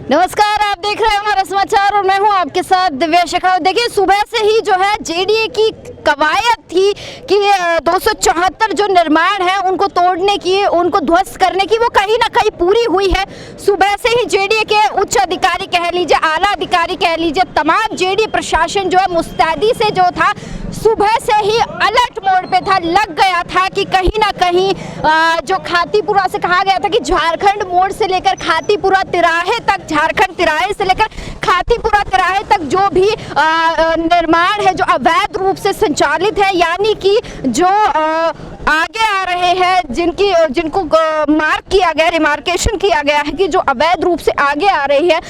नमस्कार, आप देख रहे हैं हमारा समाचार और मैं हूं आपके साथ दिव्या शेखावत। देखिए, सुबह से ही जो है जेडीए की कवायद थी कि 274 जो निर्माण है उनको तोड़ने की, उनको ध्वस्त करने की, वो कहीं ना कहीं पूरी हुई है। सुबह से ही जेडीए के उच्च अधिकारी कह लीजिए, आला अधिकारी कह लीजिए, तमाम जेडीए प्रशासन जो है मुस्तैदी से जो था सुबह से ही अलर्ट मोड पे था, लग गया था कि कहीं ना कहीं जो खातीपुरा से कहा गया था कि झारखंड मोड़ से लेकर खातीपुरा तिराहे तक, झारखंड तिराहे से लेकर खातीपुरा तिराहे तक जो भी निर्माण है जो अवैध रूप से संचालित है, यानी कि जो आगे आ रहे हैं, जिनको मार्क किया गया, रिमार्केशन किया गया है कि जो अवैध रूप से आगे आ रही है,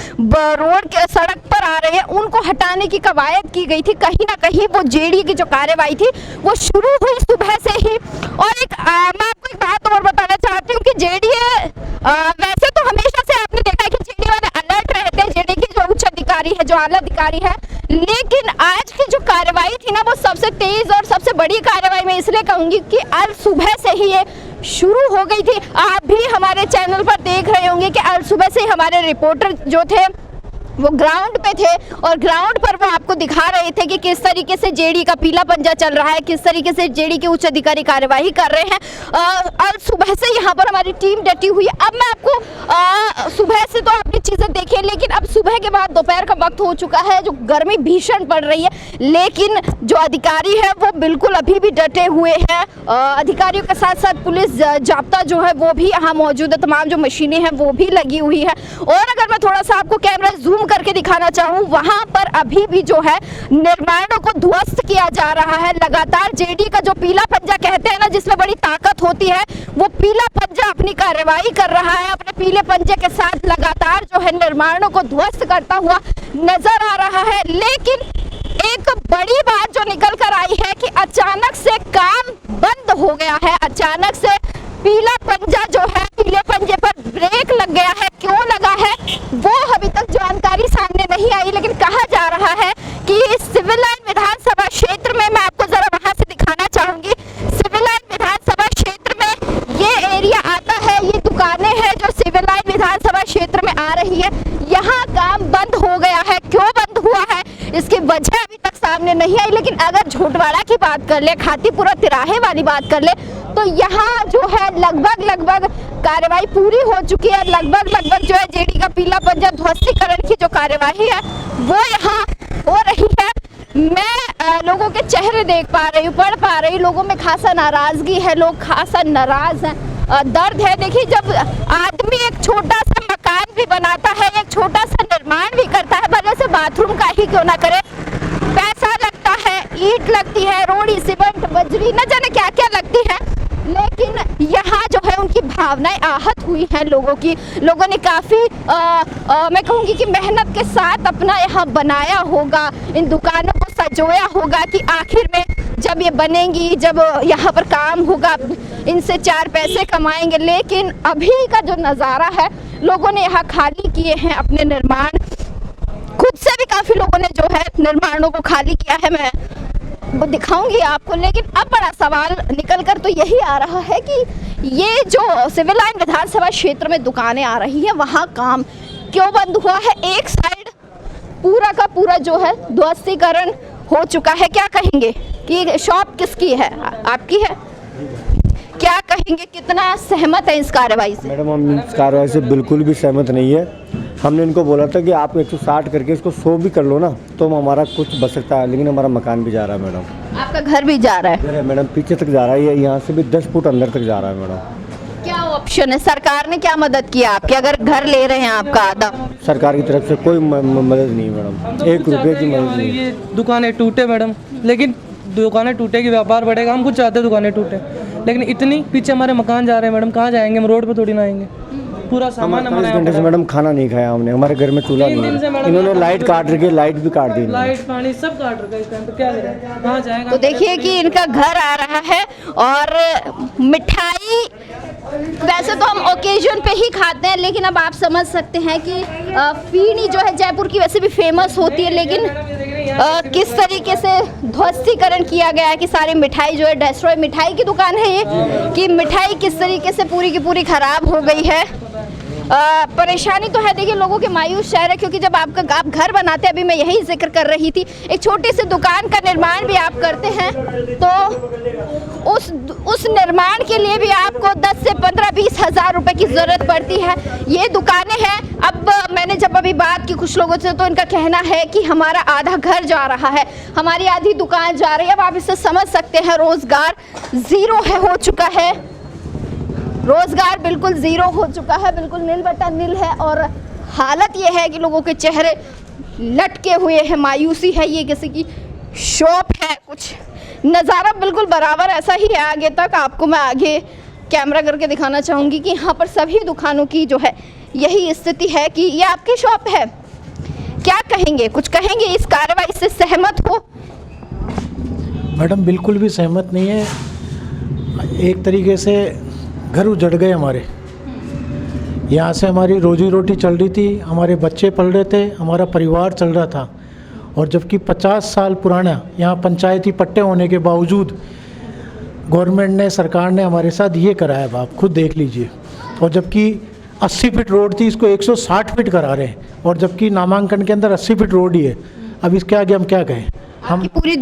रोड के सड़क पर आ रहे हैं, उनको हटाने की कवायद की गई थी। कहीं ना कहीं वो जेडीए की जो कार्रवाई थी वो शुरू हुई सुबह से ही। और मैं आपको एक बात और बताना चाहती हूँ कि जेडीए वैसे तो हमेशा से आपने देखा है कि जेडीए वाले अलर्ट रहते हैं, जेडीए के जो उच्च अधिकारी है, जो आला अधिकारी है, लेकिन आज की जो कार्रवाई थी ना वो सबसे तेज और सबसे बड़ी कार्रवाई मैं इसलिए कहूंगी कि आज सुबह से ही ये शुरू हो गई थी। आप भी हमारे चैनल पर देख रहे होंगे कि आज सुबह से ही हमारे रिपोर्टर जो थे वो ग्राउंड पे थे और ग्राउंड पर वो आपको दिखा रहे थे कि किस तरीके से जेडी का पीला पंजा चल रहा है, किस तरीके से जेडी के उच्च अधिकारी कार्यवाही कर रहे हैं। और सुबह से यहाँ पर हमारी टीम डटी हुई है। अब मैं आपको सुबह से तो आपने चीज़ें देखी, लेकिन अब सुबह के बाद दोपहर का वक्त हो चुका है, जो गर्मी भीषण पड़ रही है, लेकिन जो अधिकारी है वो बिल्कुल अभी भी डटे हुए हैं। अधिकारियों के साथ साथ पुलिस जाब्ता जो है वो भी यहाँ मौजूद है, तमाम जो मशीनें हैं वो भी लगी हुई है। और अगर मैं थोड़ा सा आपको कैमरा जूम करके दिखाना चाहूँ, वहां पर अभी भी जो है निर्माणों को ध्वस्त किया जा रहा है। लगातार जेडी का जो पीला पंजा कहते हैं ना, जिसमें बड़ी ताकत होती है, वो पीला पंजा अपनी कार्रवाई कर रहा है। अपने पीले पंजे के साथ लगातार जो है निर्माणों को ध्वस्त करता हुआ नजर आ रहा है। लेकिन एक बड़ी बात जो निकल कर आई है कि अचानक से काम बंद हो गया है, अचानक से पीला पंजा जो है, पीले पंजे पर ब्रेक लग गया है। क्यों लगा है वो अभी तक जानकारी सामने नहीं आई, लेकिन कहा जा रहा है कि सिविल लाइन विधानसभा क्षेत्र में, मैं आपको जरा वहां से दिखाना चाहूंगी, सिविल लाइन विधानसभा क्षेत्र में ये एरिया आता है, ये दुकानें हैं जो सिविल लाइन विधानसभा क्षेत्र में आ रही है। यहाँ काम बंद हो गया है। क्यों बंद हुआ है इसकी वजह अभी तक सामने नहीं आई, लेकिन अगर झोटवाड़ा की बात कर ले, खातीपुरा तिराहे वाली बात कर ले, तो यहाँ जो है लगभग कार्रवाई पूरी हो चुकी है। लगभग जो है जेडी का पीला पंजा ध्वस्तीकरण की जो कार्यवाही है वो यहाँ हो रही है। मैं लोगों के चेहरे देख पा रही हूँ, पढ़ पा रही हूँ, लोगों में खासा नाराजगी है, लोग खासा नाराज हैं, दर्द है। देखिए, जब आदमी एक छोटा सा मकान भी बनाता है, एक छोटा सा निर्माण भी करता है, भले से बाथरूम का ही क्यों ना करे, पैसा लगता है, ईंट लगती है, रोड़ी, सीमेंट, बजरी, न जाने क्या क्या लगती है, लेकिन यहाँ जो है उनकी भावनाएं आहत हुई हैं लोगों की। लोगों ने काफ़ी मैं कहूँगी कि मेहनत के साथ अपना यहाँ बनाया होगा, इन दुकानों को सजोया होगा कि आखिर में जब ये बनेंगी, जब यहाँ पर काम होगा, इनसे चार पैसे कमाएंगे। लेकिन अभी का जो नज़ारा है, लोगों ने यहाँ खाली किए हैं अपने निर्माण, खुद से भी काफ़ी लोगों ने जो है निर्माणों को खाली किया है, मैं वो दिखाऊंगी आपको। लेकिन अब बड़ा सवाल निकल कर तो यही आ रहा है कि ये जो सिविल लाइन विधानसभा क्षेत्र में दुकानें आ रही हैं, वहाँ काम क्यों बंद हुआ है? एक साइड पूरा का पूरा जो है ध्वस्तीकरण हो चुका है। क्या कहेंगे कि शॉप किसकी है? आपकी है? क्या कहेंगे, कितना सहमत है इस कार्रवाई से? मैडम, हम इस कार्रवाई से बिल्कुल भी सहमत नहीं है। हमने इनको बोला था कि आप 160 करके इसको 100 भी कर लो ना, तो हमारा कुछ बच सकता है, लेकिन हमारा मकान भी जा रहा है मैडम। आपका घर भी जा रहा है? मैडम, पीछे तक जा रहा है, यहाँ से भी 10 फुट अंदर तक जा रहा है मैडम। क्या ऑप्शन है? सरकार ने क्या मदद किया आपकी, अगर घर ले रहे हैं आपका आधा? सरकार की तरफ से कोई मदद नहीं मैडम, 1 रुपये की मदद नहीं। ये दुकानें टूटे मैडम, लेकिन दुकानें टूटेगी, व्यापार बढ़ेगा। हम कुछ चाहते दुकानें टूटे, लेकिन इतनी पीछे हमारे मकान जा रहे हैं मैडम, कहाँ जाएंगे हम? रोड पे थोड़ी ना आएंगे। पूरा सामान हमारा 5 घंटे से मैडम खाना नहीं खाया हमने, हमारे घर में चूल्हा नहीं है। इन्होंने लाइट काट रखी है, लाइट भी काट दी, लाइट पानी सब काट रखा है इस टाइम पे। क्या करें, कहाँ जाएगा? तो देखिए कि इनका घर आ रहा है और मिठाई वैसे तो हम ओकेजन पे ही खाते हैं, लेकिन अब आप समझ सकते हैं कि फीनी जो है जयपुर की वैसे भी फेमस होती है, लेकिन किस तरीके से ध्वस्तीकरण किया गया है कि सारी मिठाई जो है डेस्ट्रॉय, मिठाई की दुकान है ये, कि मिठाई किस तरीके से पूरी की पूरी खराब हो गई है। परेशानी तो है, देखिए लोगों के मायूस शहर है, क्योंकि जब आप घर बनाते हैं, अभी मैं यही जिक्र कर रही थी, एक छोटी सी दुकान का निर्माण भी आप करते हैं तो उस निर्माण के लिए भी आपको 10 से 15-20 हज़ार रुपए की ज़रूरत पड़ती है। ये दुकानें हैं। अब मैंने जब अभी बात की कुछ लोगों से तो इनका कहना है कि हमारा आधा घर जा रहा है, हमारी आधी दुकान जा रही है। अब आप इससे समझ सकते हैं रोज़गार ज़ीरो हो चुका है, रोज़गार बिल्कुल ज़ीरो हो चुका है, बिल्कुल नील बटा नील है। और हालत ये है कि लोगों के चेहरे लटके हुए हैं, मायूसी है। ये किसी की शॉप है, कुछ नज़ारा बिल्कुल बराबर ऐसा ही है। आगे तक आपको मैं आगे कैमरा करके दिखाना चाहूँगी कि यहाँ पर सभी दुकानों की जो है यही स्थिति है कि ये आपकी शॉप है। क्या कहेंगे, कुछ कहेंगे इस कार्रवाई से सहमत हो? मैडम बिल्कुल भी सहमत नहीं है। एक तरीके से घर उजड़ गए हमारे। यहाँ से हमारी रोजी रोटी चल रही थी, हमारे बच्चे पल रहे थे, हमारा परिवार चल रहा था। और जबकि 50 साल पुराना यहाँ पंचायती पट्टे होने के बावजूद गवर्नमेंट ने, सरकार ने हमारे साथ ये कराया, आप खुद देख लीजिए। और जबकि 80 फीट रोड थी, इसको 160 फीट करा रहे हैं। और जबकि नामांकन के अंदर 80 फीट रोड ही है। अब इसके आगे हम क्या कहें? हम पूरी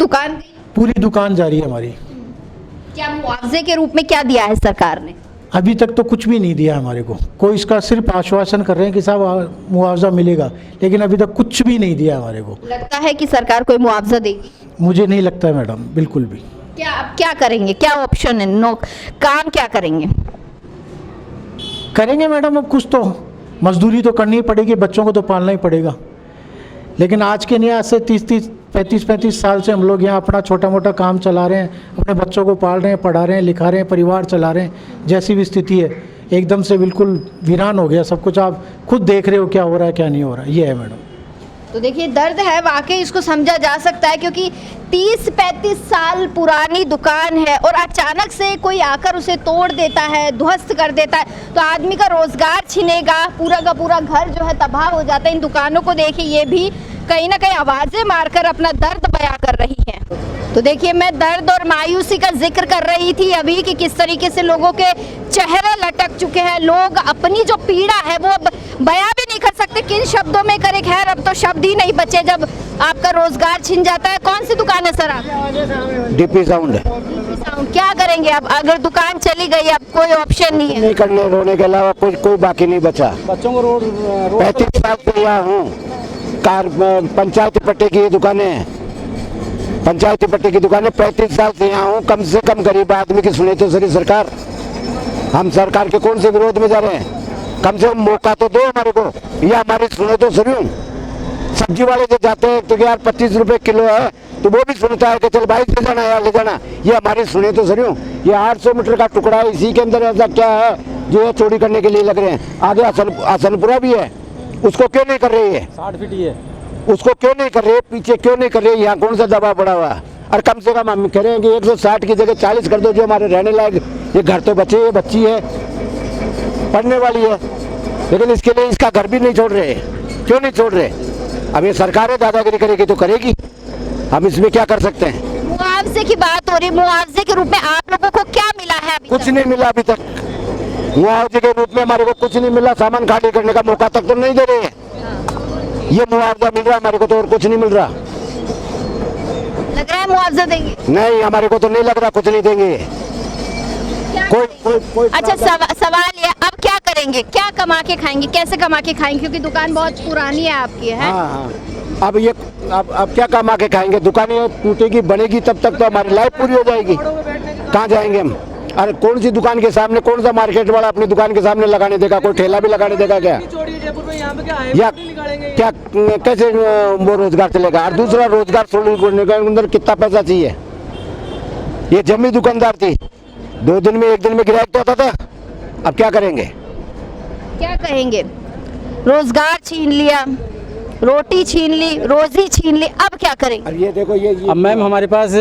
दुकान जा रही है हमारी। क्या मुआवजे के रूप में क्या दिया है सरकार ने? अभी तक तो कुछ भी नहीं दिया हमारे को। कोई इसका सिर्फ आश्वासन कर रहे हैं कि साहब मुआवजा मिलेगा, लेकिन अभी तक कुछ भी नहीं दिया हमारे को। लगता है कि सरकार कोई मुआवजा देगी? मुझे नहीं लगता है मैडम, बिल्कुल भी। क्या करेंगे, क्या ऑप्शन है? काम क्या करेंगे मैडम, अब कुछ तो मजदूरी तो करनी ही पड़ेगी, बच्चों को तो पालना ही पड़ेगा। लेकिन आज के नहीं, आज से 35 साल से हम लोग यहाँ अपना छोटा मोटा काम चला रहे हैं, अपने बच्चों को पाल रहे हैं, पढ़ा रहे हैं, लिखा रहे हैं, परिवार चला रहे हैं। जैसी भी स्थिति है, एकदम से बिल्कुल वीरान हो गया सब कुछ। आप खुद देख रहे हो क्या हो रहा है, क्या नहीं हो रहा है। ये है मैडम। तो देखिए दर्द है वाकई, इसको समझा जा सकता है, क्योंकि 30-35 साल पुरानी दुकान है और अचानक से कोई आकर उसे तोड़ देता है, ध्वस्त कर देता है, तो आदमी का रोजगार छिनेगा, पूरा का पूरा घर जो है तबाह हो जाता है। इन दुकानों को देखिए, ये भी कहीं ना कहीं आवाज़ें मारकर अपना दर्द बयां कर रही हैं। तो देखिए मैं दर्द और मायूसी का जिक्र कर रही थी अभी कि किस तरीके से लोगों के चेहरे लटक चुके हैं। लोग अपनी जो पीड़ा है वो बयां भी नहीं कर सकते, किन शब्दों में करे। खैर अब तो शब्द ही नहीं बचे जब आपका रोजगार छिन जाता है। कौन सी दुकान है सर आप? DP sound. क्या करेंगे अब? अगर दुकान चली गई, अब कोई ऑप्शन नहीं है। नहीं करने रोने के अलावा कोई बाकी नहीं बचा। बच्चों को रोड 35 साल से यहाँ हूँ। पंचायती पट्टे की दुकानें हैं, पंचायती पट्टे की दुकानें 35 साल से यहाँ हूँ। कम से कम गरीब आदमी की सुने तो सही सरकार। हम सरकार के कौन से विरोध में जा रहे हैं? कम से कम मौका तो दो हमारे को, या हमारी सुने तो सही हूँ। सब्जी वाले जो जाते हैं तो यार 25 रुपए किलो है, तो वो भी सुनता है कि चल भाई ले जाना यार, ले जाना। ये हमारी सुने तो सही हूँ। ये 800 मीटर का टुकड़ा है, इसी के अंदर ऐसा क्या है जो चोरी करने के लिए लग रहे हैं। आगे हसनपुरा भी है, उसको क्यों नहीं कर रही है? 60 फीट ही है, उसको क्यों नहीं कर रहे? पीछे क्यों नहीं कर रहे? यहाँ कौन सा दबाव पड़ा हुआ है? और कम से कम हम कह रहे हैं कि 160 की जगह 40 कर दो, जो हमारे रहने लायक। ये घर तो बचे, ये बच्ची है, पढ़ने वाली है, लेकिन इसके लिए इसका घर भी नहीं छोड़ रहे। क्यों नहीं छोड़ रहे? अब ये सरकारें दादागिरी करेगी तो करेगी, हम इसमें क्या कर सकते हैं? मुआवजे की बात हो रही, मुआवजे के रूप में आप लोगों को क्या मिला है अभी कुछ नहीं मिला अभी तक। मुआवजे के रूप में हमारे को कुछ नहीं मिला, सामान खाली करने का मौका तक तो नहीं दे रहे हैं। ये मुआवजा मिल रहा है हमारे को, तो और कुछ नहीं मिल रहा। लग रहा है मुआवजा देंगे? नहीं, हमारे को तो नहीं लग रहा कुछ नहीं देंगे। कोई अच्छा सवाल ये, अब क्या करेंगे? क्या कमा के खाएंगे, कैसे कमा के खाएंगे? क्योंकि दुकान बहुत पुरानी है आपकी, है? हाँ। अब क्या कमा के खाएंगे? दुकानें टूटेगी, बनेगी, तब तक तो हमारी लाइफ पूरी हो जाएगी। कहाँ जाएंगे हम? अरे कौन सी दुकान के सामने, कौन सा मार्केट वाला अपनी दुकान के सामने लगाने देगा? कोई ठेला भी लगाने देगा क्या? या क्या कैसे वो रोजगार चलेगा? और दूसरा रोजगार छोड़ने के अंदर कितना पैसा चाहिए? ये जमी दुकानदार थी, 2 दिन में 1 दिन में गिरायक तो आता था। अब क्या करेंगे? क्या कहेंगे? रोजगार छीन लिया, रोटी छीन ली, रोजी छीन ली, अब क्या करेंगे? अब ये देखो ये अब मैम हमारे पास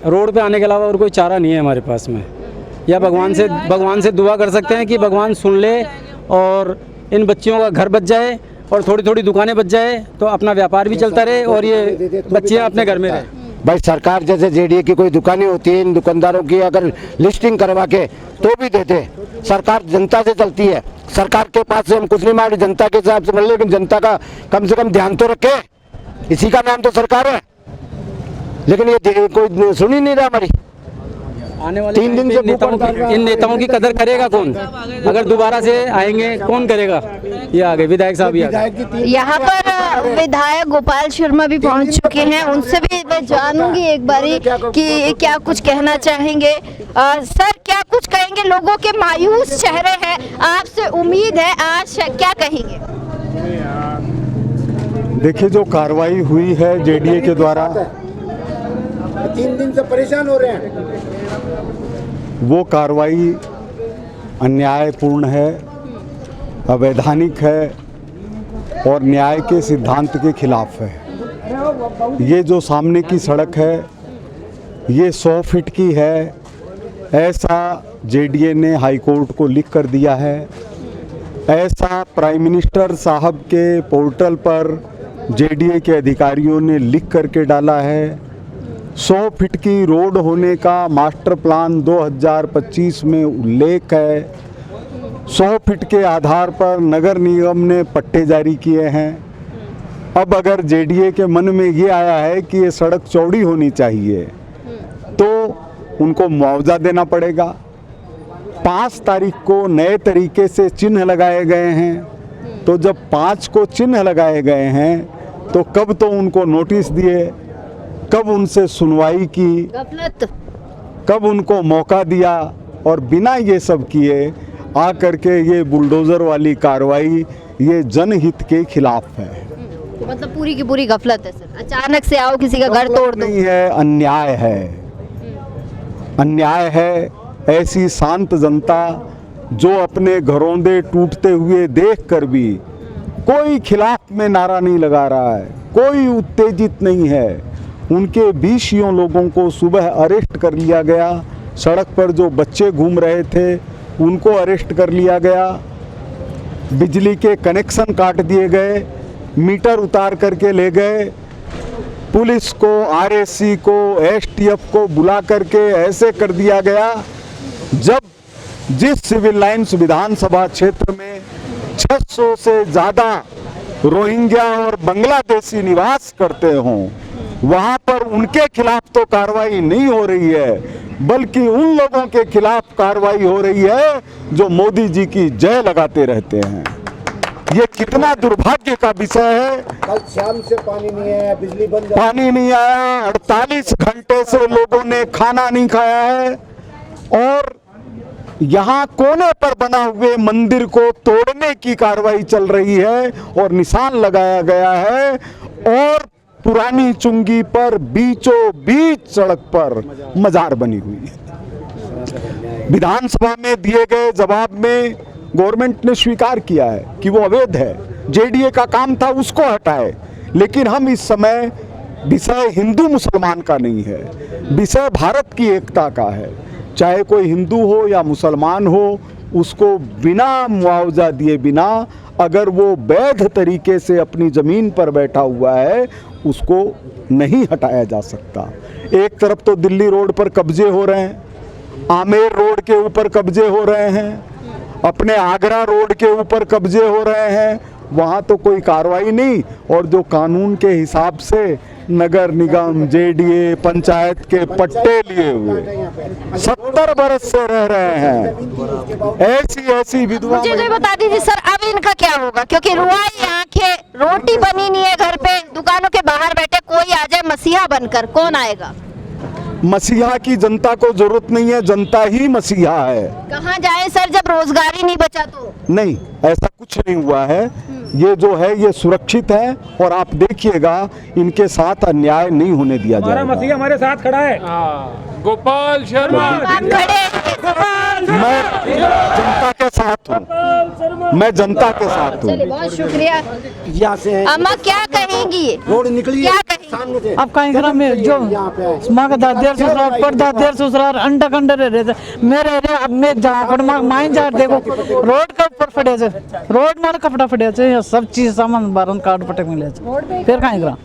रोड पे आने के अलावा और कोई चारा नहीं है हमारे पास में। या भगवान से दुआ कर सकते हैं कि भगवान सुन ले और इन बच्चियों का घर बच जाए और थोड़ी थोड़ी दुकानें बच जाए, तो अपना व्यापार भी चलता रहे और ये बच्चियाँ अपने घर में रहे। भाई सरकार जैसे जेडीए की कोई दुकानें होती है, इन दुकानदारों की अगर लिस्टिंग करवा के तो भी देते। सरकार जनता से चलती है, सरकार के पास से हम कुछ नहीं मांगे, जनता के हिसाब से मिल, लेकिन जनता का कम से कम ध्यान तो रखे। इसी का नाम तो सरकार है, लेकिन ये कोई सुन ही नहीं रहा हमारी। आने वाले 3 दिन से इन नेताओं की कदर करेगा कौन? अगर दोबारा से आएंगे कौन करेगा? ये आगे विधायक साहब ही आगे। यहाँ पर विधायक गोपाल शर्मा भी पहुँच चुके हैं, उनसे भी मैं जानूंगी एक बारी कि क्या कुछ कहना चाहेंगे। सर, क्या कुछ कहेंगे? लोगों के मायूस चेहरे हैं, आपसे उम्मीद है, आज क्या कहेंगे? देखिए, जो कार्रवाई हुई है जेडीए के द्वारा, 3 दिन से परेशान हो रहे हैं। वो कार्रवाई अन्यायपूर्ण है, अवैधानिक है और न्याय के सिद्धांत के खिलाफ है। ये जो सामने की सड़क है ये 100 फीट की है, ऐसा जेडीए ने हाई कोर्ट को लिख कर दिया है। ऐसा प्राइम मिनिस्टर साहब के पोर्टल पर जेडीए के अधिकारियों ने लिख करके डाला है। 100 फीट की रोड होने का मास्टर प्लान 2025 में उल्लेख है। 100 फीट के आधार पर नगर निगम ने पट्टे जारी किए हैं। अब अगर जेडीए के मन में ये आया है कि ये सड़क चौड़ी होनी चाहिए तो उनको मुआवजा देना पड़ेगा। 5 तारीख को नए तरीके से चिन्ह लगाए गए हैं, तो जब 5 को चिन्ह लगाए गए हैं तो कब तो उनको नोटिस दिए, कब उनसे सुनवाई की, गफलत, कब उनको मौका दिया, और बिना ये सब किए आ करके ये बुलडोज़र वाली कार्रवाई ये जनहित के खिलाफ है। मतलब पूरी की पूरी गफलत है सर। अचानक से आओ, किसी का घर तोड़ दो। नहीं है, अन्याय है, अन्याय है। ऐसी शांत जनता जो अपने घरौंदे टूटते हुए देखकर भी कोई खिलाफ में नारा नहीं लगा रहा है, कोई उत्तेजित नहीं है। उनके 20 लोगों को सुबह अरेस्ट कर लिया गया। सड़क पर जो बच्चे घूम रहे थे उनको अरेस्ट कर लिया गया। बिजली के कनेक्शन काट दिए गए, मीटर उतार करके ले गए। पुलिस को, आरएससी को, एसटीएफ को बुला करके ऐसे कर दिया गया जब जिस सिविल लाइन्स विधानसभा क्षेत्र में 600 से ज़्यादा रोहिंग्या और बांग्लादेशी निवास करते हों, वहाँ पर उनके खिलाफ तो कार्रवाई नहीं हो रही है, बल्कि उन लोगों के खिलाफ कार्रवाई हो रही है जो मोदी जी की जय लगाते रहते हैं। ये कितना दुर्भाग्य का विषय है। कल शाम से पानी नहीं आया, बिजली बंद, पानी नहीं आया, 48 घंटे से लोगों ने खाना नहीं खाया है, और यहाँ कोने पर बना हुए मंदिर को तोड़ने की कार्रवाई चल रही है और निशान लगाया गया है, और पुरानी चुंगी पर बीचों बीच सड़क पर मजार बनी हुई है। विधानसभा में दिए गए जवाब में गवर्नमेंट ने स्वीकार किया है कि वो अवैध है, जेडीए का काम था उसको हटाए। लेकिन हम इस समय विषय हिंदू मुसलमान का नहीं है, विषय भारत की एकता का है। चाहे कोई हिंदू हो या मुसलमान हो, उसको बिना मुआवजा दिए बिना, अगर वो वैध तरीके से अपनी ज़मीन पर बैठा हुआ है, उसको नहीं हटाया जा सकता। एक तरफ तो दिल्ली रोड पर कब्जे हो रहे हैं, आमेर रोड के ऊपर कब्जे हो रहे हैं, अपने आगरा रोड के ऊपर कब्जे हो रहे हैं, वहाँ तो कोई कार्रवाई नहीं। और जो कानून के हिसाब से नगर निगम, जेडीए, पंचायत के पट्टे लिए हुए 70 बरस से रह रहे हैं, ऐसी विधवा। मुझे तो बता दीजिए सर, अब इनका क्या होगा? क्योंकि रुआई आंखें, रोटी बनी नहीं है घर पे, दुकानों के बाहर बैठे कोई आ जाए मसीहा बनकर, कौन आएगा? मसीहा की जनता को जरूरत नहीं है, जनता ही मसीहा है। कहाँ जाए सर जब रोजगार ही नहीं बचा तो? नहीं, ऐसा कुछ नहीं हुआ है। ये जो है ये सुरक्षित है, और आप देखिएगा इनके साथ अन्याय नहीं होने दिया जाएगा। मसीहा हमारे साथ खड़ा है। गोपाल शर्मा आप खड़े, मैं जनता के साथ हूँ, मैं जनता के साथ हूँ। चलिए बहुत शुक्रिया। यहाँ से अम्मा क्या कहेंगी? रोड निकली क्या है कहेंगी? सामने से। अब कहीं करा में जो माँ का दादेर ससुराल पर दादेर ससुराल अंडा कंडे रहे थे मेरे रे। अब मैं जहाँ पर माइन जा देखो रोड के ऊपर फटे से, रोड मार कपड़ा फटे से, सब चीज सामान बारन कार्ड पटक मिले, फिर कहीं करा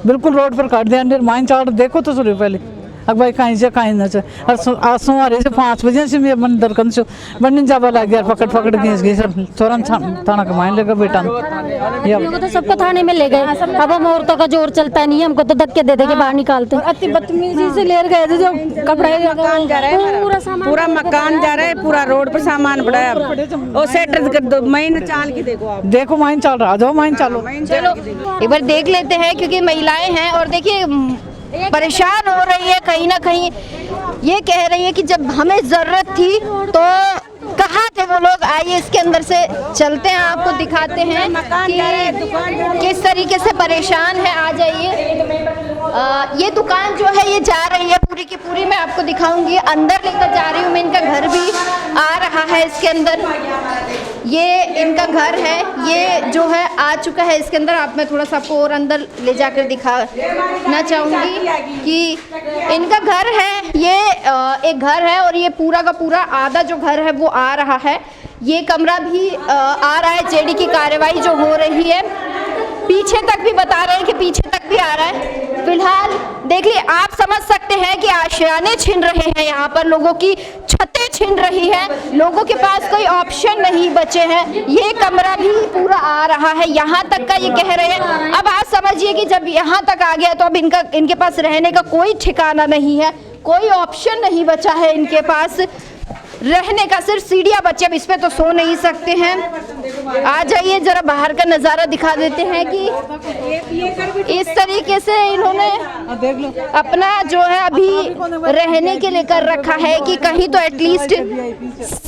बिल्कुल रोड पर काट दिया। माइन चाट देखो तो सर पहले अब भाई कहीं से कहीं ना और आज सुमारे से 5 बजे से मैं मंदिर कन से बन्नी जाबा लग गया पकड़ गए तुरंत थाना के माइन लेकर बेटा हमको तो सबको थाने में ले गए। अब हम औरतों का जोर चलता नहीं है, हमको तो धक्के दे के बाहर निकालते। अति बदतमीजी से ले गए थे, जो कपड़े पूरा मकान जा रहा है, पूरा रोड पर सामान पड़ा है। और सेटर कर दो, माइन चाल के देखो आप, देखो माइन चल रहा, जाओ माइन चलो। चलो एक बार देख लेते हैं, क्योंकि महिलाएं हैं और देखिए परेशान हो रही है। कहीं ना कहीं ये कह रही है कि जब हमें जरूरत थी तो कहाँ थे वो लोग। आइए इसके अंदर से चलते हैं, आपको दिखाते हैं कि किस तरीके से परेशान है। आ जाइए। ये दुकान जो है ये जा रही है पूरी की पूरी, मैं आपको दिखाऊंगी। अंदर लेकर जा रही हूँ मैं, इनका घर भी आ रहा है इसके अंदर। ये इनका घर है, ये जो है आ चुका है इसके अंदर। आप मैं थोड़ा सा आपको और अंदर ले जाकर दिखाना चाहूँगी कि इनका घर है। ये एक घर है और ये पूरा का पूरा आधा जो घर है वो आ रहा है। ये कमरा भी आ रहा है। जेडी की कार्रवाई जो हो रही है पीछे तक भी बता रहे हैं कि पीछे तक भी आ रहा है। फिलहाल देख लिए, आप समझ सकते हैं कि आशियाने छिन रहे हैं, यहाँ पर लोगों की छतें छिन रही है, लोगों के पास कोई ऑप्शन नहीं बचे हैं। ये कमरा भी पूरा आ रहा है, यहाँ तक का ये कह रहे हैं। अब आप समझिए कि जब यहाँ तक आ गया तो अब इनके पास रहने का कोई ठिकाना नहीं है, कोई ऑप्शन नहीं बचा है इनके पास रहने का, सिर्फ सीढ़ियाँ बचे। अब इस पे तो सो नहीं सकते हैं। आ जाइए जरा बाहर का नज़ारा दिखा देते हैं कि इस तरीके से इन्होंने अपना जो है अभी रहने के लिए कर रखा है कि कहीं तो एटलीस्ट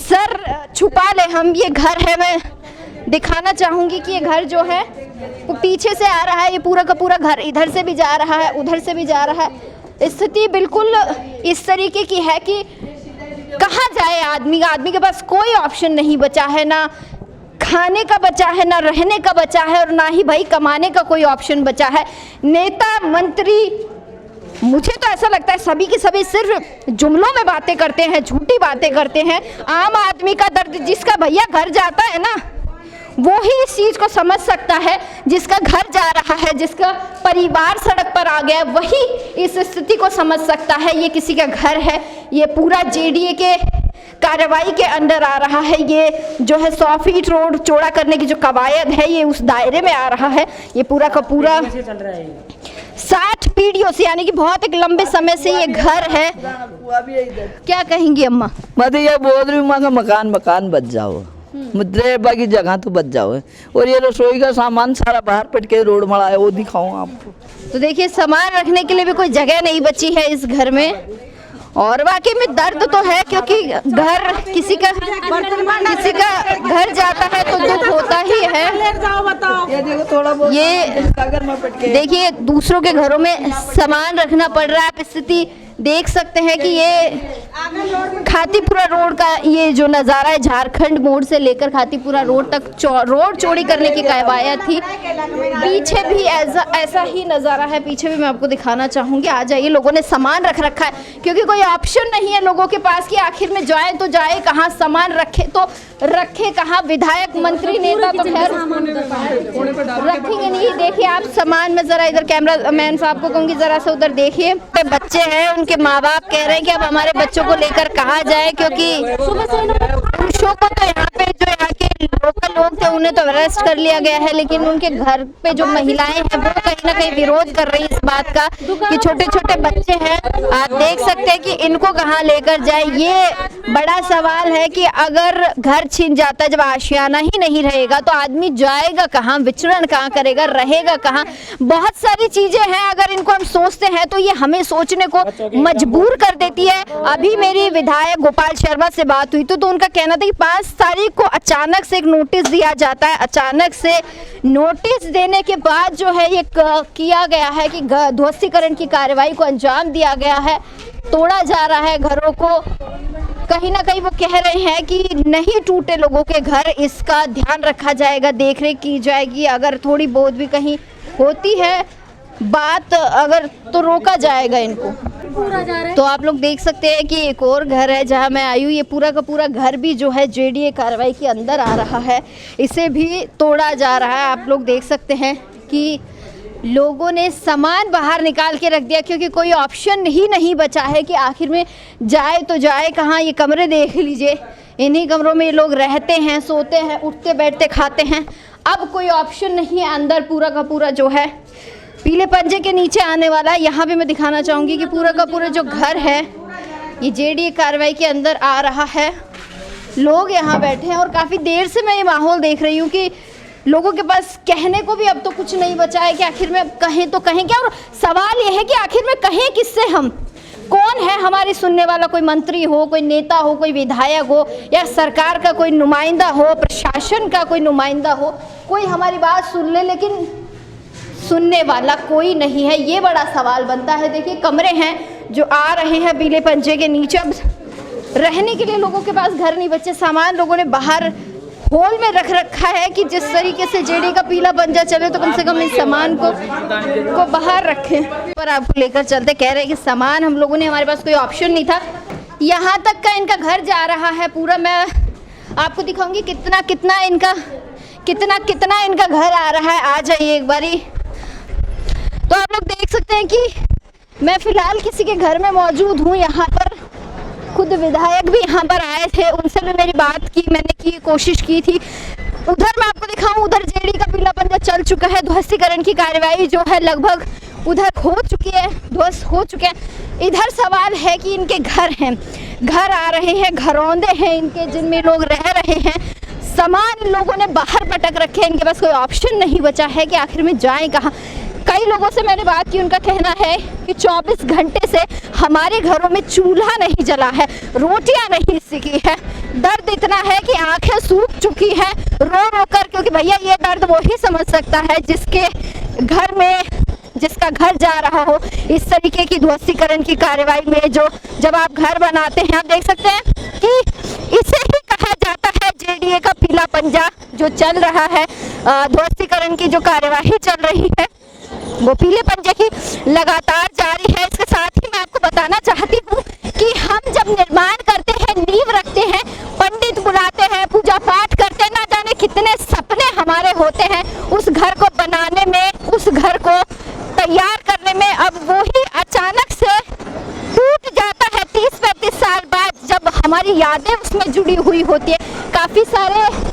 सर छुपा ले हम। ये घर है, मैं दिखाना चाहूँगी कि ये घर जो है वो पीछे से आ रहा है। ये पूरा का पूरा घर इधर से भी जा रहा है, उधर से भी जा रहा है। स्थिति बिल्कुल इस तरीके की है कि कहाँ जाए आदमी के पास कोई ऑप्शन नहीं बचा है, ना खाने का बचा है, ना रहने का बचा है, और ना ही भाई कमाने का कोई ऑप्शन बचा है। नेता मंत्री, मुझे तो ऐसा लगता है सभी के सभी सिर्फ जुमलों में बातें करते हैं, झूठी बातें करते हैं। आम आदमी का दर्द जिसका भैया घर जाता है ना, वो ही इस चीज़ को समझ सकता है। जिसका घर जा रहा है, जिसका परिवार सड़क पर आ गया, वही इस स्थिति को समझ सकता है। ये किसी का घर है, ये पूरा जेडीए के कार्रवाई के अंदर आ रहा है। ये जो है 100 फीट रोड चौड़ा करने की जो कवायद है, ये उस दायरे में आ रहा है। ये पूरा का पूरा 60 पीढ़ियों से, यानी कि बहुत एक लंबे समय से ये घर है। क्या कहेंगी अम्मा? मतलब ये बोल रही हूँ मकान बच जाओ, मुद्रे बाकी जगह तो बच जाओ। और ये रसोई का सामान सारा बाहर पट के रोड मड़ा है, वो दिखाऊं आपको। तो देखिए सामान रखने के लिए भी कोई जगह नहीं बची है इस घर में। और वाकई में दर्द तो है, क्योंकि घर किसी का घर जाता है तो दुख होता ही है। ये देखो थोड़ा बहुत ये देखिए दूसरों के घरों में सामान रखना पड़ रहा है। आप स्थिति देख सकते हैं कि ये खातीपुरा रोड का ये जो नज़ारा है, झारखंड मोड़ से लेकर खातीपुरा रोड तक रोड चौड़ी करने की कवायद थी। पीछे भी ऐसा ही नज़ारा है, पीछे भी मैं आपको दिखाना चाहूँगी। आ जाइए। लोगों ने सामान रख रखा है क्योंकि कोई ऑप्शन नहीं है लोगों के पास कि आखिर में जाए तो जाए कहाँ, सामान रखे तो रखे कहाँ। विधायक मंत्री नेता तो खैर रखेंगे नहीं। देखिए आप सामान में ज़रा इधर कैमरा मैन साहब को कहूँगी ज़रा सा उधर देखिए। बच्चे हैं, उनके माँ बाप कह रहे हैं कि अब हमारे बच्चों को लेकर कहाँ जाए, क्योंकि पुरुषों को तो यहाँ पे जो यहाँ के लोकल लोग थे उन्हें तो अरेस्ट कर लिया गया है, लेकिन उनके घर पे जो महिलाएं हैं वो कहीं ना कहीं विरोध कर रही है इस बात का कि छोटे छोटे बच्चे हैं। आप देख सकते हैं कि इनको कहाँ लेकर जाए। ये बड़ा सवाल है कि अगर घर छिन जाता है, जब आशियाना ही नहीं रहेगा तो आदमी जाएगा कहाँ, विचरण कहाँ करेगा, रहेगा कहाँ। बहुत सारी चीजें हैं, अगर इनको हम सोचते हैं तो ये हमें सोचने को मजबूर कर देती है। अभी मेरी विधायक गोपाल शर्मा से बात हुई तो उनका कहना था कि 5 तारीख को अचानक से एक नोटिस दिया जाता है। अचानक से नोटिस देने के बाद जो है ये किया गया है कि ध्वस्तीकरण की कार्रवाई को अंजाम दिया गया है, तोड़ा जा रहा है घरों को। कहीं ना कहीं वो कह रहे हैं कि नहीं टूटे लोगों के घर, इसका ध्यान रखा जाएगा, देखरेख की जाएगी। अगर थोड़ी बहुत भी कहीं होती है बात अगर तो रोका जाएगा इनको। तो आप लोग देख सकते हैं कि एक और घर है जहां मैं आई हूँ। ये पूरा का पूरा घर भी जो है जेडीए कार्रवाई के अंदर आ रहा है, इसे भी तोड़ा जा रहा है। आप लोग देख सकते हैं कि लोगों ने सामान बाहर निकाल के रख दिया क्योंकि कोई ऑप्शन ही नहीं बचा है कि आखिर में जाए तो जाए कहाँ। ये कमरे देख लीजिए, इन्हीं कमरों में ये लोग रहते हैं, सोते हैं, उठते बैठते खाते हैं। अब कोई ऑप्शन नहीं है, अंदर पूरा का पूरा जो है पीले पंजे के नीचे आने वाला है। यहाँ भी मैं दिखाना चाहूँगी कि पूरा का पूरा जो घर है ये जेडीए कार्रवाई के अंदर आ रहा है। लोग यहाँ बैठे हैं और काफ़ी देर से मैं ये माहौल देख रही हूँ कि लोगों के पास कहने को भी अब तो कुछ नहीं बचा है कि आखिर में अब कहें तो कहें क्या। और सवाल ये है कि आखिर में कहें किससे हम, कौन है हमारी सुनने वाला? कोई मंत्री हो, कोई नेता हो, कोई विधायक हो, या सरकार का कोई नुमाइंदा हो, प्रशासन का कोई नुमाइंदा हो, कोई हमारी बात सुन ले, लेकिन सुनने वाला कोई नहीं है। ये बड़ा सवाल बनता है। देखिए कमरे हैं जो आ रहे हैं पीले पंजे के नीचे। अब रहने के लिए लोगों के पास घर नहीं बचे, सामान लोगों ने बाहर हॉल में रख रखा है कि जिस तरीके से जेडी का पीला पंजा चले तो कम से कम इस सामान को बाहर रखें। पर आपको लेकर चलते, कह रहे हैं कि सामान हम लोगों ने, हमारे पास कोई ऑप्शन नहीं था। यहाँ तक का इनका घर जा रहा है पूरा। मैं आपको दिखाऊंगी कितना कितना इनका घर आ रहा है। आ जाइए एक बारी। तो आप लोग देख सकते हैं कि मैं फ़िलहाल किसी के घर में मौजूद हूँ। यहाँ पर खुद विधायक भी यहाँ पर आए थे, उनसे भी मेरी बात की, मैंने कोशिश की थी। उधर मैं आपको दिखाऊं, उधर जेडी का पीला पंजा चल चुका है। ध्वस्तीकरण की कार्यवाही जो है लगभग उधर हो चुकी है, ध्वस्त हो चुके हैं। इधर सवाल है कि इनके घर हैं, घर आ रहे हैं, घरौंदे हैं इनके जिनमें लोग रह रहे हैं। सामान इन लोगों ने बाहर पटक रखे हैं, इनके पास कोई ऑप्शन नहीं बचा है कि आखिर में जाएं कहाँ। कई लोगों से मैंने बात की, उनका कहना है कि 24 घंटे से हमारे घरों में चूल्हा नहीं जला है, रोटियां नहीं सीखी है। दर्द इतना है कि आंखें सूख चुकी हैं रो रो कर, क्योंकि भैया ये दर्द वो ही समझ सकता है जिसके घर में, जिसका घर जा रहा हो। इस तरीके की ध्वस्तीकरण की कार्रवाई में जो जब आप घर बनाते हैं, आप देख सकते हैं कि इसे ही कहा जाता है जेडीए का पीला पंजा। जो चल रहा है, ध्वस्तीकरण की जो कार्यवाही चल रही है वो पीले पंजे की लगातार जारी है। इसके साथ ही मैं आपको बताना चाहती हूँ कि हम जब निर्माण करते हैं, नींव रखते हैं, पंडित बुलाते हैं, पूजा पाठ करते हैं, ना जाने कितने सपने हमारे होते हैं उस घर को बनाने में, उस घर को तैयार करने में। अब वो ही अचानक से टूट जाता है 30-35 साल बाद, जब हमारी यादें उसमें जुड़ी हुई होती है। काफ़ी सारे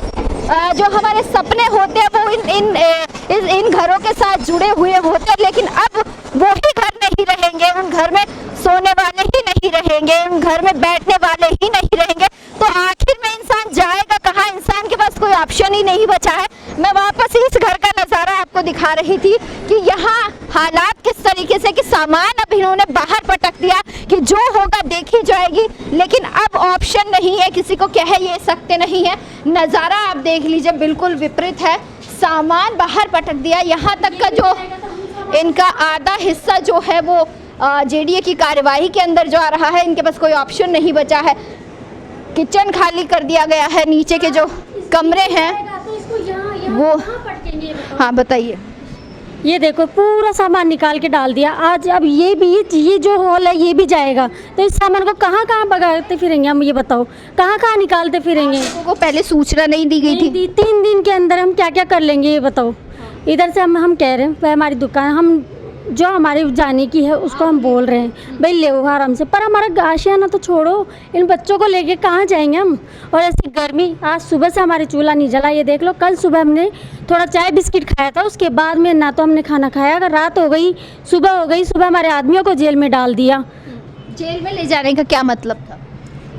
जो हमारे सपने होते हैं वो इन घरों के साथ जुड़े हुए होते हैं, लेकिन अब वो ही घर नहीं रहेंगे, उन घर में सोने वाले ही नहीं रहेंगे, उन घर में बैठने वाले ही नहीं रहेंगे। तो आखिर में इंसान जाएगा कहाँ? इंसान के पास कोई ऑप्शन ही नहीं बचा है। मैं वापस इस घर का नज़ारा आपको दिखा रही थी कि यहाँ हालात किस तरीके से, कि सामान अब इन्होंने बाहर पटक दिया कि जो होगा देखी जाएगी, लेकिन अब ऑप्शन नहीं है, किसी को कह ये सकते नहीं है। नज़ारा आप देख लीजिए, बिल्कुल विपरीत है। सामान बाहर पटक दिया, यहाँ तक का जो इनका आधा हिस्सा जो है वो जेडीए की कार्यवाही के अंदर जो आ रहा है। इनके पास कोई ऑप्शन नहीं बचा है। किचन खाली कर दिया गया है, नीचे के जो कमरे हैं वो। हाँ बताइए। ये देखो पूरा सामान निकाल के डाल दिया आज। अब ये जो हॉल है ये भी जाएगा, तो इस सामान को कहाँ भगाते फिरेंगे हम? ये बताओ कहाँ निकालते फिरेंगे? लोगों को पहले सूचना नहीं दी गई थी। 3 दिन के अंदर हम क्या क्या कर लेंगे ये बताओ? इधर से हम कह रहे हैं भाई हमारी दुकान, हम जो हमारी जाने की है उसको हम बोल रहे हैं भाई ले आराम से, पर हमारा आशियाना तो छोड़ो, इन बच्चों को लेके कहाँ जाएंगे हम? और ऐसी गर्मी, आज सुबह से हमारे चूल्हा नहीं जला। ये देख लो, कल सुबह हमने थोड़ा चाय बिस्किट खाया था, उसके बाद में ना तो हमने खाना खाया। अगर रात हो गई, सुबह हो गई, सुबह हमारे आदमियों को जेल में डाल दिया। जेल में ले जाने का क्या मतलब था?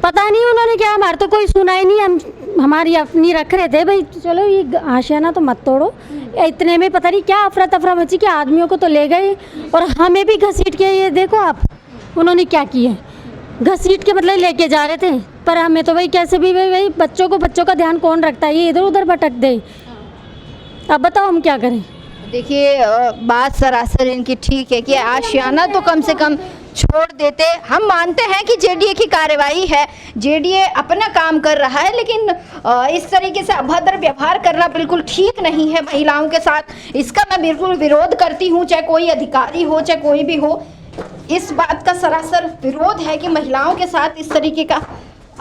पता नहीं उन्होंने क्या, हमारे तो कोई सुना ही नहीं। हम हमारी अपनी रख रहे थे भाई चलो ये आशियाना तो मत तोड़ो। इतने में पता नहीं क्या अफरा तफरा मची कि आदमियों को तो ले गए और हमें भी घसीट के, ये देखो आप उन्होंने क्या किया, घसीट के मतलब लेके जा रहे थे। पर हमें तो भाई कैसे भी भाई बच्चों का ध्यान कौन रखता है? ये इधर उधर भटक दे। अब बताओ हम क्या करें? देखिए बात सरासर इनकी ठीक है कि आशियाना तो कम से कम छोड़ देते। हम मानते हैं कि जेडीए की कार्रवाई है, जेडीए अपना काम कर रहा है, लेकिन इस तरीके से अभद्र व्यवहार करना बिल्कुल ठीक नहीं है महिलाओं के साथ। इसका मैं बिल्कुल विरोध करती हूँ, चाहे कोई अधिकारी हो, चाहे कोई भी हो। इस बात का सरासर विरोध है कि महिलाओं के साथ इस तरीके का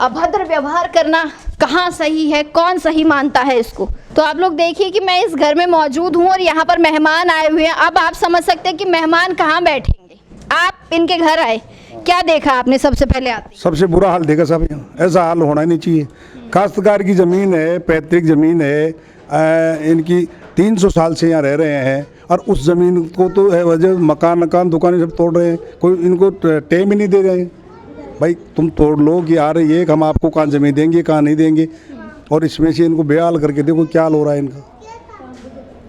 अभद्र व्यवहार करना कहाँ सही है, कौन सही मानता है इसको। तो आप लोग देखिए कि मैं इस घर में मौजूद हूँ और यहाँ पर मेहमान आए हुए हैं। अब आप समझ सकते हैं कि मेहमान कहाँ बैठेंगे। आप इनके घर आए, क्या देखा आपने सबसे पहले आते? सबसे बुरा हाल देखा साहब, यहाँ ऐसा हाल होना ही नहीं चाहिए। काश्तकार की ज़मीन है, पैतृक ज़मीन है, इनकी 300 साल से यहाँ रह रहे हैं और उस ज़मीन को तो है वजह मकान दुकानें सब तोड़ रहे हैं, कोई इनको टेम ही नहीं दे रहे हैं। भाई तुम तोड़ लो कि यार ये हम आपको कहाँ ज़मीन देंगे, कहाँ नहीं देंगे, और इसमें से इनको बेहाल करके देखो क्या हाल हो रहा है इनका।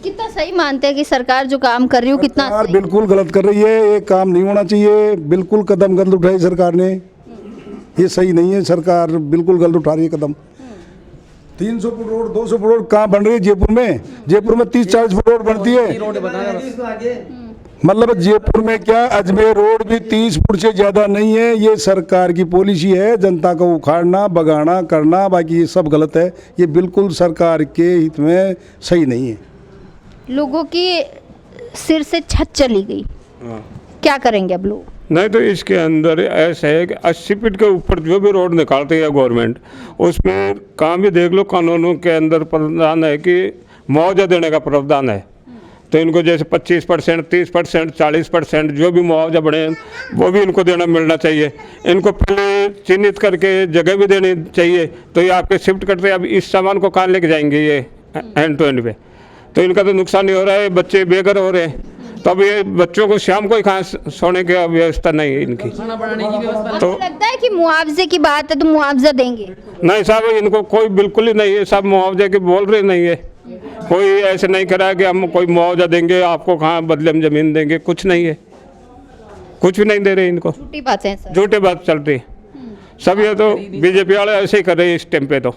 कितना सही मानते हैं कि सरकार जो काम कर रही है कितना सरकार बिल्कुल गलत कर रही है, ये काम नहीं होना चाहिए, बिल्कुल कदम गलत उठाई सरकार ने, ये सही नहीं है, सरकार बिल्कुल गलत उठा रही है कदम। 300 फुट रोड 200 फुट रोड कहाँ बन रही है जयपुर में? जयपुर में 30-40 फुट रोड बनती है। मतलब जयपुर में क्या, अजमेर रोड भी 30 फुट से ज़्यादा नहीं है। ये सरकार की पॉलिसी है, जनता को उखाड़ना बगाना करना, बाकी ये सब गलत है, ये बिल्कुल सरकार के हित में सही नहीं है। लोगों की सिर से छत चली गई, क्या करेंगे अब लोग? नहीं तो इसके अंदर ऐसा है कि 80 फीट के ऊपर जो भी रोड निकालती है गवर्नमेंट, उसमें काम भी देख लो, कानूनों के अंदर प्रावधान है कि मुआवजा देने का प्रावधान है। तो इनको जैसे 25%, 30%, 40% जो भी मुआवजा बढ़े वो भी इनको देना मिलना चाहिए। इनको पहले चिन्हित करके जगह भी देनी चाहिए। तो ये आपके शिफ्ट करते अब इस सामान को कहाँ लेके जाएंगे ये एंड टू एंड पे, तो इनका तो नुकसान ही हो रहा है, बच्चे बेघर हो रहे हैं। तो अब ये बच्चों को शाम को ही कहाँ सोने की व्यवस्था नहीं है इनकी। तो लगता है कि मुआवजे की बात है तो मुआवजा देंगे? नहीं साहब, इनको कोई बिल्कुल ही नहीं है, सब मुआवजे के बोल रहे नहीं है। कोई ऐसे नहीं करा कि हम कोई मुआवजा देंगे आपको, कहाँ बदले में ज़मीन देंगे, कुछ नहीं है, कुछ भी नहीं दे रहे इनको। झूठी बातें हैं सर, झूठी बात चल रही सब। ये तो बीजेपी वाले ऐसे ही कर रहे हैं इस टाइम पे। तो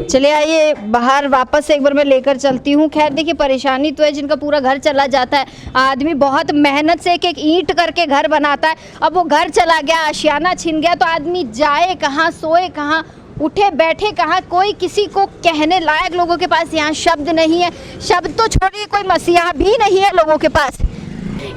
चलिए आइए बाहर वापस एक बार मैं लेकर चलती हूँ। खैर देखिए, परेशानी तो है, जिनका पूरा घर चला जाता है, आदमी बहुत मेहनत से एक एक ईंट करके घर बनाता है, अब वो घर चला गया, आशियाना छिन गया, तो आदमी जाए कहाँ, सोए कहाँ, उठे बैठे कहाँ? कोई किसी को कहने लायक लोगों के पास यहाँ शब्द नहीं है। शब्द तो छोड़िए, कोई मसीहा भी नहीं है लोगों के पास।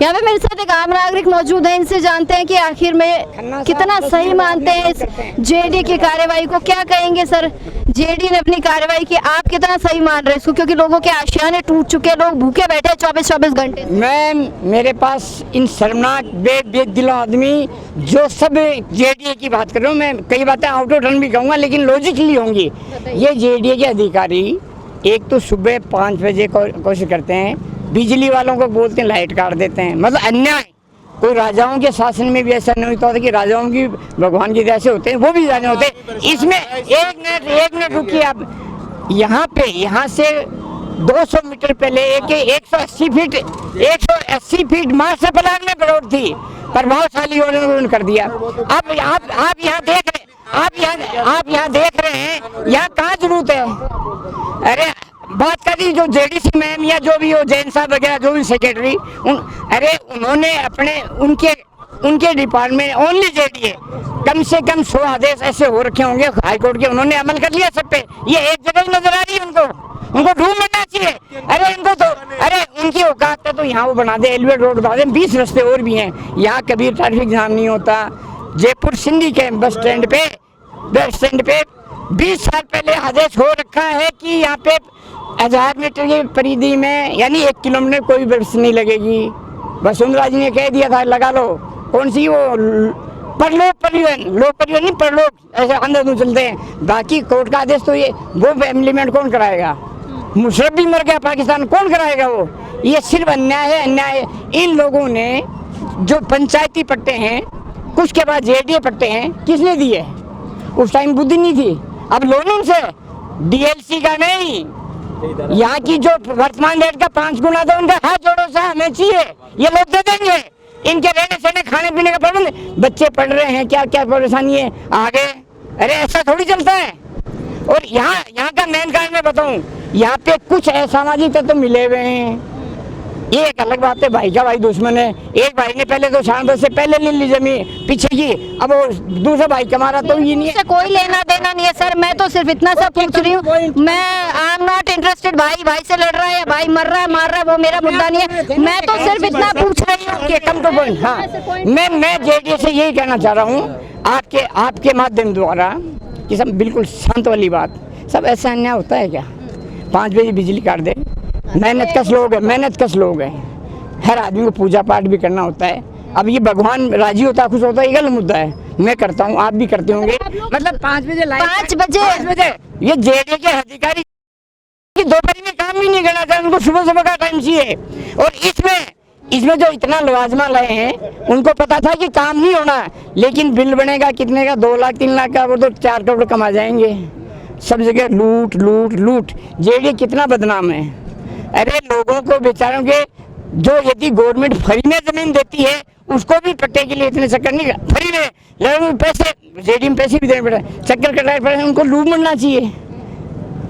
यहाँ पे मेरे साथ एक आम नागरिक मौजूद है, इनसे जानते हैं कि आखिर में कितना सही मानते हैं इस जेडी की कार्यवाही को। क्या कहेंगे सर, जेडी ने अपनी कार्यवाही की, आप कितना सही मान रहे हैं इसको? क्योंकि लोगों के आशियाने टूट चुके, लोग भूखे बैठे 24-24 घंटे। मेरे पास इन शर्मनाक बेदिलों आदमी जो सब जेडीए की बात कर रहा हूँ, मैं कई बातें आउट ऑफ टर्न भी कहूँगा लेकिन लॉजिकली होंगी। ये जेडीए के अधिकारी एक तो सुबह 5 बजे कोशिश करते हैं, बिजली वालों को बोलते हैं लाइट काट देते हैं, मतलब अन्याय। कोई राजाओं के शासन में भी ऐसा नहीं होता था कि राजाओं की भगवान की जैसे होते हैं, वो भी राजा होते हैं। इसमें एक मिनट रुकिए आप। यहाँ से 200 मीटर पहले 180 फीट मार्च से प्लान में रोड थी, प्रभावशाली उन्होंने कर दिया। अब आप यहाँ देख रहे हैं, यहाँ कहाँ जरूरत है? अरे बात करी जो जेडीसी मैम या जो भी हो, जैन साहब वगैरह जो भी सेक्रेटरी, उन्होंने अपने उनके डिपार्टमेंट ओनली जेडीए कम से कम 100 आदेश ऐसे हो रखे होंगे हाई कोर्ट के, उन्होंने अमल कर लिया सब पे। ये एक जगह ही नजर आ रही है उनको ढूंढ लेना चाहिए। अरे उनकी औकात है तो यहाँ वो बना दे, एलिवेट रोड बना दे, 20 रास्ते और भी हैं। यहाँ कभी ट्रैफिक जाम नहीं होता। जयपुर सिंधी के बस स्टैंड पे 20 साल पहले आदेश हो रखा है कि यहाँ पे 1000 मीटर की परिधि में यानी 1 किलोमीटर कोई बस नहीं लगेगी। वसुंधरा जी ने कह दिया था लगा लो, कौन सी वो परलोक ऐसे अंदर दूर चलते हैं। बाकी कोर्ट का आदेश तो ये वो इम्प्लीमेंट कौन कराएगा? मुशर्रफ भी मर गया, पाकिस्तान कौन कराएगा वो? ये सिर्फ अन्याय है। इन लोगों ने जो पंचायती पट्टे हैं, कुछ के बाद जेडीए पट्टे हैं, किसने दिए? उस टाइम बुद्धि नहीं थी। अब लोन से डीएलसी का नहीं, यहाँ की जो वर्तमान रेट का 5 गुना था, उनका हाथ जोड़ो सा हमें चाहिए, ये लोग दे देंगे। इनके रहने सहने खाने पीने का प्रबंध, बच्चे पढ़ रहे हैं, क्या क्या परेशानी है आगे? अरे ऐसा थोड़ी चलता है। और यहाँ का मेन कारण मैं बताऊँ, यहाँ पे कुछ असामाजिक तत्व मिले हुए हैं। ये एक अलग बात है, भाई का भाई दुश्मन है। एक भाई ने पहले तो शाम से पहले ले ली जमीन पीछे की, अब वो दूसरा भाई कमा रहा, तो ये नहीं है, कोई लेना देना नहीं है सर। मैं तो सिर्फ इतना सा पूछ रही हूँ, मैं आई एम नॉट इंटरेस्टेड भाई से लड़ रहा है या भाई मर रहा है मार रहा है, वो मेरा मुद्दा नहीं है। मैं तो सिर्फ इतना पूछ रही हूँ कि कम टू पॉइंट। हाँ, मैं जेडीए से यही कहना चाह रहा हूँ आपके माध्यम द्वारा, कि सब बिल्कुल शांत वाली बात। सब ऐसा अन्याय होता है क्या? 5 बजे बिजली काट दे। मेहनत कश लोग हैं, हर आदमी को पूजा पाठ भी करना होता है। अब ये भगवान राजी होता है, खुश होता है, ये गलत मुद्दा है। मैं करता हूँ, आप भी करते होंगे। मतलब 5 बजे लाइट, 5 बजे ये जेडीए के अधिकारी कि दोपहर में काम भी नहीं करना चाहिए, उनको सुबह सुबह का टाइम चाहिए। और इसमें जो इतना लवाजमा लाए हैं, उनको पता था कि काम नहीं होना, लेकिन बिल बनेगा कितने का, 2 लाख 3 लाख का, वो तो 4 करोड़ कमा जाएंगे। सब जगह लूट लूट लूट। जेडीए कितना बदनाम है। अरे लोगों को बेचारों के, जो यदि गवर्नमेंट फ्री में जमीन देती है, उसको भी पट्टे के लिए इतने चक्कर नहीं, फ्री में लेकिन पैसे, जेडीए में पैसे भी देने पड़े, चक्कर कटाए पड़े, उनको लूट मिलना चाहिए।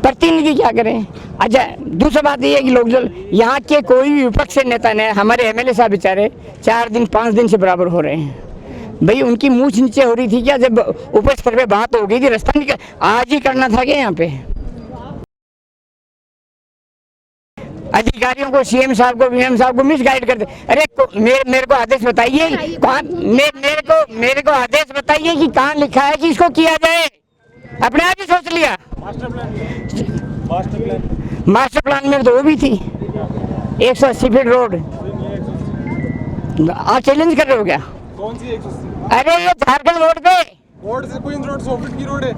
प्रतिनिधि क्या करें? अच्छा, दूसरी बात ये है कि लोग जो यहाँ के कोई भी विपक्ष से नेता ने, हमारे एमएलए साहब बेचारे 4 दिन 5 दिन से बराबर हो रहे हैं। भाई उनकी मूछ नीचे हो रही थी क्या? जब ऊपर स्तर पे बात हो गई थी, रास्ता निकल आज ही करना था क्या? यहाँ पे अधिकारियों को, सीएम साहब को, वीएम साहब को मिसगाइड करते। अरे मेरे को आदेश बताइए, मेरे को आदेश बताइए कि कहाँ लिखा है कि इसको किया जाए। अपने आप ही सोच लिया। मास्टर प्लान में तो वो भी थी 180 फीट रोड। आप चैलेंज कर रहे हो क्या? कौन सी 180? अरे ये झारखंड रोड पे, रोड से क्वींस रोड 100 फीट की रोड है।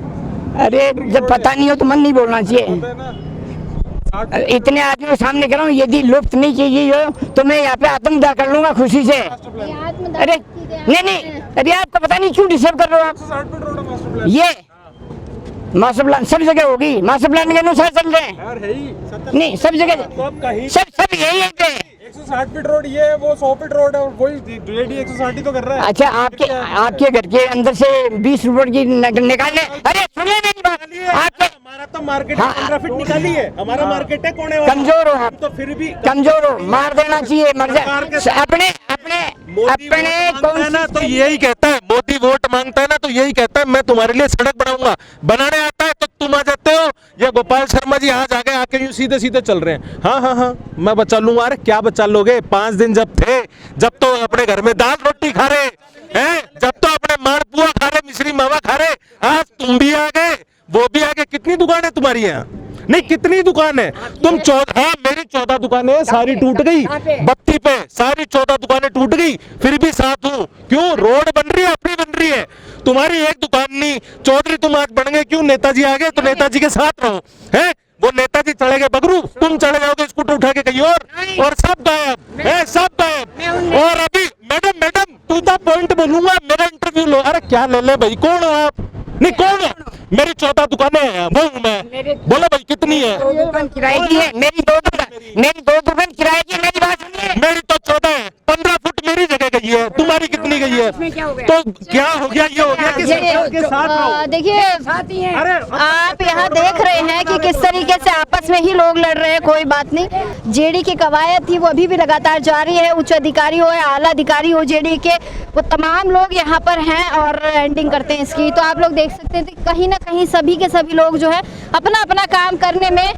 अरे जब पता नहीं हो तो मन नहीं बोलना चाहिए। इतने आदमी के सामने कर रहा हूँ, यदि लुप्त नहीं की हो तो मैं यहाँ पे आत्मदाह कर लूंगा खुशी से। अरे नहीं, अरे आपको पता नहीं क्यों डिस्टर्ब कर रहे हो आप? ये मास्टर प्लान सब जगह होगी, मास्टर प्लान के अनुसार चल रहे हैं। नहीं, सब जगह सब यही है। 160 फीट रोड ये है, वो 100 फीट रोड है, और कोई जेडीए 160 तो कर रहा है। अच्छा, आपके घर के अंदर से 20 फुट की निकालने। अरे सुनिए मेरी बात, हमारा तो मार्केट 15 फीट निकाली है, हमारा मार्केट है। कौन है कमजोर हो आप? तो फिर भी कमजोर हो, मार देना चाहिए, मर जाए। अपने ना तो यही कहता है, मोदी वोट मांगता है ना तो यही कहता है मैं तुम्हारे लिए सड़क बनाऊंगा। बनाने आता है तो तुम आ जाते हो, या गोपाल शर्मा जी आज आ गए, आके यूं सीधे सीधे चल रहे हैं। हाँ मैं बचा लूंगा। अरे क्या बचा लोगे? 5 दिन जब थे, जब तो अपने घर में दाल रोटी खा रहे हैं, जब तो अपने माड़ पुआ खा रहे, मिश्री मावा खा रहे, आज तुम भी आ गए, वो भी आ गए। कितनी दुकान है तुम्हारी यहाँ? नहीं, कितनी दुकान है? तुम 14, हाँ मेरी 14 दुकानें सारी टूट गई, बत्ती पे सारी 14 दुकानें टूट गई, फिर भी साथ हूँ। क्यों? रोड बन रही है, अपनी बन रही है। तुम्हारी एक दुकान नहीं। चौधरी तुम आज बन गए, क्यों? नेताजी आ गए तो नेताजी के साथ रहो। है वो नेताजी चले गए बगरू, तुम चले जाओगे स्कूटर उठा के कहीं और सब गायब है, सब गायब। और अभी मैडम टू द पॉइंट बोलूंगा, मेरा इंटरव्यू लो। अरे क्या ले ले भाई, कौन हो आप? नहीं कौन है? मेरी 14 दुकानें हैं, वो हूँ मैं। बोलो भाई कितनी है? 2 दुकान किराए की है, मेरी 2 दुकान किराए की। मेरी बात सुनिए, मेरी तो 14 है, 15 फुट मेरी जगह गई है, तुम्हारी कितनी गई है? तो क्या हो गया? ये हो गया कि देखिए, आप यहाँ देख रहे हैं कि किस तरीके से आपस में ही लोग लड़ रहे हैं। कोई बात नहीं, जेडी की कवायद थी वो अभी भी लगातार जारी है। उच्च अधिकारी हो या आला अधिकारी हो जेडी के, वो तमाम लोग यहाँ पर हैं और एंडिंग करते हैं इसकी। तो आप लोग देख सकते हैं कहीं ना कहीं सभी के सभी लोग जो है अपना अपना काम करने में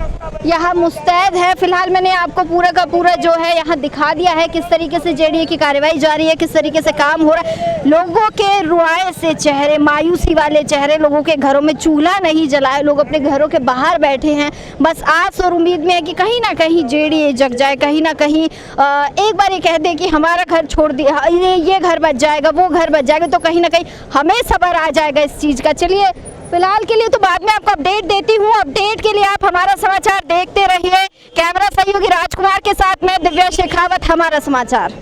यहाँ मुस्तैद है। फिलहाल मैंने आपको पूरा का पूरा जो है यहाँ दिखा दिया है किस तरीके से जेडीए की कार्रवाई जारी है, किस तरीके से काम हो रहा है। लोगों के रुआए से चेहरे, मायूसी वाले चेहरे, लोगों के घरों में चूल्हा नहीं जलाए, लोग अपने घरों के बाहर बैठे हैं, बस आस और उम्मीद में है कि कहीं ना कहीं जेडीए जग जाए, कहीं ना कहीं एक बार ये कह दे कि हमारा घर छोड़ दिया, ये घर बच जाएगा, वो घर बच जाएगा, तो कहीं ना कहीं हमें सब्र आ जाएगा इस चीज़ का। चलिए फिलहाल के लिए तो बाद में आपको अपडेट देती हूँ। अपडेट के लिए आप हमारा समाचार देखते रहिए। कैमरा सहयोगी राजकुमार के साथ मैं दिव्या शेखावत, हमारा समाचार।